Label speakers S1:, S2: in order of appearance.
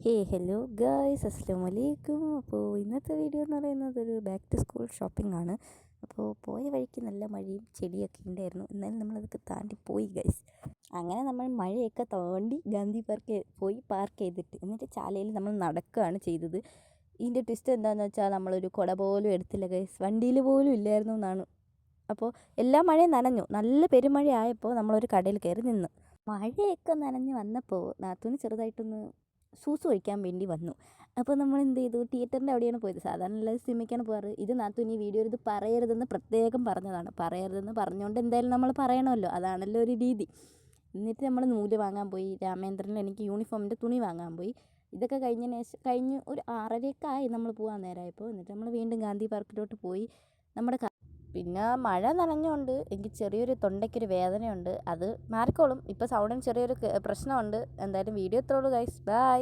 S1: Hello guys, അസ്സലാമു അലൈക്കും. അപ്പോൾ ഇന്നത്തെ വീഡിയോ എന്ന് പറയുന്നത് ഒരു ബാക്ക് ടു സ്കൂൾ ഷോപ്പിംഗ് ആണ്. അപ്പോൾ പോയ വഴിക്ക് നല്ല മഴയും ചെടിയൊക്കെ ഉണ്ടായിരുന്നു. എന്നാലും നമ്മളതൊക്കെ താണ്ടി പോയി ഗൈസ്. അങ്ങനെ നമ്മൾ മഴയൊക്കെ താണ്ടി ഗാന്ധി പാർക്ക് പോയി പാർക്ക് ചെയ്തിട്ട് എന്നിട്ട് ചാലയിൽ നമ്മൾ നടക്കുകയാണ് ചെയ്തത്. ഇതിൻ്റെ ട്വിസ്റ്റ് എന്താണെന്ന് വെച്ചാൽ നമ്മളൊരു കുട പോലും എടുത്തില്ല ഗൈസ്, വണ്ടിയിൽ പോലും ഇല്ലായിരുന്നു എന്നാണ്. അപ്പോൾ എല്ലാ മഴയും നനഞ്ഞു. നല്ല പെരുമഴ ആയപ്പോൾ നമ്മളൊരു കടയിൽ കയറി നിന്ന് മഴയൊക്കെ നനഞ്ഞ് വന്നപ്പോൾ നാത്തൂന് ചെറുതായിട്ടൊന്ന് ഷൂസ് ഒഴിക്കാൻ വേണ്ടി വന്നു. അപ്പോൾ നമ്മൾ എന്ത് ചെയ്തു, തിയേറ്ററിൻ്റെ അവിടെയാണ് പോയത്. സാധാരണ എല്ലാവരും സിനിമയ്ക്കാണ് പോകാറ്. ഇത് നാത്തൂന് ഈ വീഡിയോയിൽ ഇത് പറയരുതെന്ന് പ്രത്യേകം പറഞ്ഞതാണ്. പറയരുതെന്ന് പറഞ്ഞുകൊണ്ട് എന്തായാലും നമ്മൾ പറയണമല്ലോ, അതാണല്ലോ ഒരു രീതി. എന്നിട്ട് നമ്മൾ നൂല് വാങ്ങാൻ പോയി. രാമേന്ദ്രനിൽ എനിക്ക് യൂണിഫോമിൻ്റെ തുണി വാങ്ങാൻ പോയി. ഇതൊക്കെ കഴിഞ്ഞ് ഒരു 6:30 ആയി നമ്മൾ പോകാൻ നേരമായപ്പോൾ. എന്നിട്ട് നമ്മൾ വീണ്ടും ഗാന്ധി പാർക്കിലോട്ട് പോയി. നമ്മുടെ പിന്നെ മഴ നനഞ്ഞുകൊണ്ട് എനിക്ക് ചെറിയൊരു തൊണ്ടയ്ക്കൊരു വേദനയുണ്ട്. അത് മാറിക്കോളും. ഇപ്പോൾ സൗണ്ടിന് ചെറിയൊരു പ്രശ്നമുണ്ട്. എന്തായാലും വീഡിയോ ഇത്രയുള്ളൂ ഗൈസ്. ബൈ.